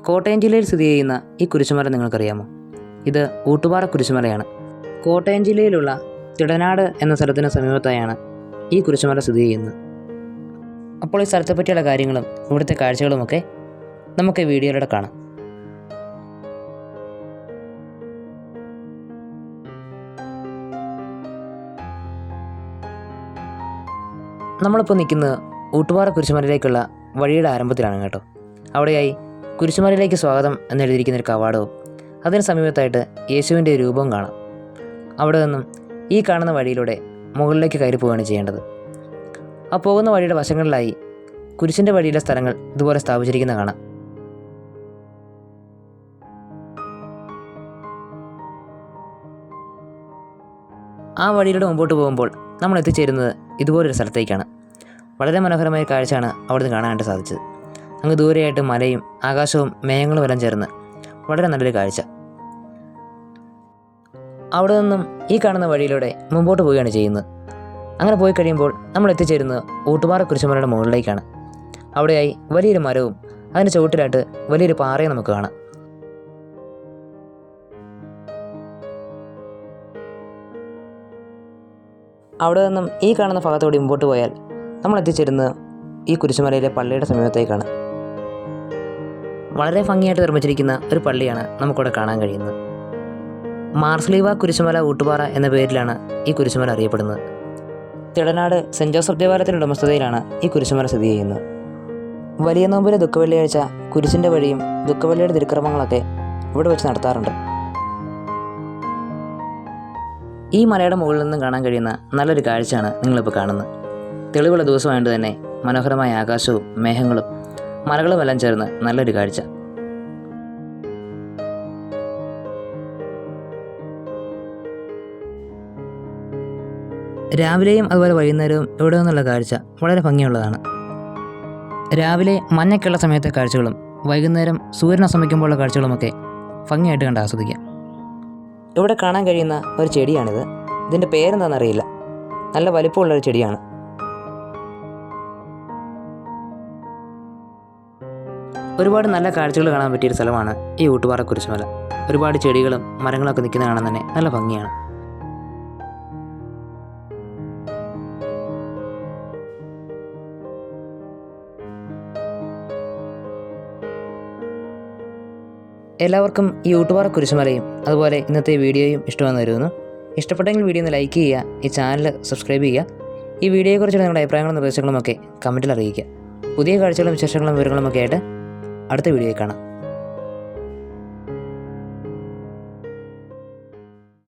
കോട്ടയം ജില്ലയിൽ സ്ഥിതി ചെയ്യുന്ന ഈ കുരിശുമല നിങ്ങൾക്കറിയാമോ? ഇത് ഊട്ടുപാറ കുരിശുമലയാണ്. കോട്ടയം ജില്ലയിലുള്ള തിടനാട് എന്ന സ്ഥലത്തിന് സമീപത്തായാണ് ഈ കുരിശുമല സ്ഥിതി ചെയ്യുന്നത്. അപ്പോൾ ഈ സ്ഥലത്തെ പറ്റിയുള്ള കാര്യങ്ങളും ഇവിടുത്തെ കാഴ്ചകളുമൊക്കെ നമുക്ക് ഈ വീഡിയോയിലൂടെ കാണാം. നമ്മളിപ്പോൾ നിൽക്കുന്നത് ഊട്ടുപാറ കുരിശുമലയിലേക്കുള്ള വഴിയുടെ ആരംഭത്തിലാണ് കേട്ടോ. അവിടെയായി കുരിശുമലയിലേക്ക് സ്വാഗതം എന്നെഴുതിയിരിക്കുന്നൊരു കവാടവും അതിന് സമീപത്തായിട്ട് യേശുവിൻ്റെ രൂപവും കാണാം. അവിടെ നിന്നും ഈ കാണുന്ന വഴിയിലൂടെ മുകളിലേക്ക് കയറി പോവുകയാണ് ചെയ്യേണ്ടത്. ആ പോകുന്ന വഴിയുടെ വശങ്ങളിലായി കുരിശിൻ്റെ വഴിയിലെ സ്ഥലങ്ങൾ ഇതുപോലെ സ്ഥാപിച്ചിരിക്കുന്ന കാണാം. ആ വഴിയിലൂടെ മുമ്പോട്ട് പോകുമ്പോൾ നമ്മൾ എത്തിച്ചേരുന്നത് ഇതുപോലൊരു സ്ഥലത്തേക്കാണ്. വളരെ മനോഹരമായ കാഴ്ചയാണ് അവിടുന്ന് കാണാനായിട്ട് സാധിച്ചത്. അങ്ങ് ദൂരെയായിട്ട് മലയും ആകാശവും മേഘങ്ങളും എല്ലാം ചേർന്ന് വളരെ നല്ലൊരു കാഴ്ച. അവിടെ നിന്നും ഈ കാണുന്ന വഴിയിലൂടെ മുമ്പോട്ട് പോവുകയാണ് ചെയ്യുന്നത്. അങ്ങനെ പോയി കഴിയുമ്പോൾ നമ്മൾ എത്തിച്ചേരുന്നത് ഊട്ടുപാറ കുരിശുമലയുടെ മുകളിലേക്കാണ്. അവിടെയായി വലിയൊരു മരവും അതിൻ്റെ ചുവട്ടിലായിട്ട് വലിയൊരു പാറയും നമുക്ക് കാണാം. അവിടെ നിന്നും ഈ കാണുന്ന ഭാഗത്തോടെ മുമ്പോട്ട് പോയാൽ നമ്മൾ എത്തിച്ചേരുന്നത് ഈ കുരിശുമലയിലെ പള്ളിയുടെ സമീപത്തേക്കാണ്. വളരെ ഭംഗിയായിട്ട് നിർമ്മിച്ചിരിക്കുന്ന ഒരു പള്ളിയാണ് നമുക്കിവിടെ കാണാൻ കഴിയുന്നത്. മാർസ്ലീവ കുരിശുമല ഊട്ടുപാറ എന്ന പേരിലാണ് ഈ കുരിശുമല അറിയപ്പെടുന്നത്. തിടനാട് സെൻറ് ജോസഫ് ദേവാലയത്തിൻ്റെ ഉടമസ്ഥതയിലാണ് ഈ കുരിശുമല സ്ഥിതി ചെയ്യുന്നത്. വലിയ നോമ്പിലെ ദുഃഖവെള്ളിയാഴ്ച കുരിശിൻ്റെ വഴിയും ദുഃഖവെള്ളിയുടെ തിരുക്കർമ്മങ്ങളൊക്കെ ഇവിടെ വെച്ച് നടത്താറുണ്ട്. ഈ മലയുടെ മുകളിൽ നിന്നും കാണാൻ കഴിയുന്ന നല്ലൊരു കാഴ്ചയാണ് നിങ്ങളിപ്പോൾ കാണുന്നത്. തെളിവുള്ള ദിവസമായതുകൊണ്ട് തന്നെ മനോഹരമായ ആകാശവും മേഘങ്ങളും മലകളും എല്ലാം ചേർന്ന് നല്ലൊരു കാഴ്ച. രാവിലെയും അതുപോലെ വൈകുന്നേരവും ഇവിടെ നിന്നുള്ള കാഴ്ച വളരെ ഭംഗിയുള്ളതാണ്. രാവിലെ മഞ്ഞൊക്കെയുള്ള സമയത്തെ കാഴ്ചകളും വൈകുന്നേരം സൂര്യൻ അസ്തമിക്കുമ്പോഴുള്ള കാഴ്ചകളുമൊക്കെ ഭംഗിയായിട്ട് കണ്ട് ആസ്വദിക്കാം. ഇവിടെ കാണാൻ കഴിയുന്ന ഒരു ചെടിയാണിത്. ഇതിൻ്റെ പേരെന്താണെന്നറിയില്ല. നല്ല വലിപ്പമുള്ളൊരു ചെടിയാണ്. ഒരുപാട് നല്ല കാഴ്ചകൾ കാണാൻ പറ്റിയൊരു സ്ഥലമാണ് ഈ ഊട്ടുപാറ കുരിശുമല. ഒരുപാട് ചെടികളും മരങ്ങളൊക്കെ നിൽക്കുന്ന കാണാൻ തന്നെ നല്ല ഭംഗിയാണ്. എല്ലാവർക്കും ഈ ഊട്ടുപാറ കുരിശുമലയും അതുപോലെ ഇന്നത്തെ വീഡിയോയും ഇഷ്ടമെന്ന് വരുന്നു. ഇഷ്ടപ്പെട്ടെങ്കിൽ വീഡിയോ ഒന്ന് ലൈക്ക് ചെയ്യുക, ഈ ചാനൽ സബ്സ്ക്രൈബ് ചെയ്യുക. ഈ വീഡിയോയെക്കുറിച്ചുള്ള നിങ്ങളുടെ അഭിപ്രായങ്ങളും നിർദ്ദേശങ്ങളുമൊക്കെ കമൻറ്റിൽ അറിയിക്കുക. പുതിയ കാഴ്ചകളും വിശേഷങ്ങളും വിവരങ്ങളുമൊക്കെ ആയിട്ട് അടുത്ത വീഡിയോയിൽ കാണാം.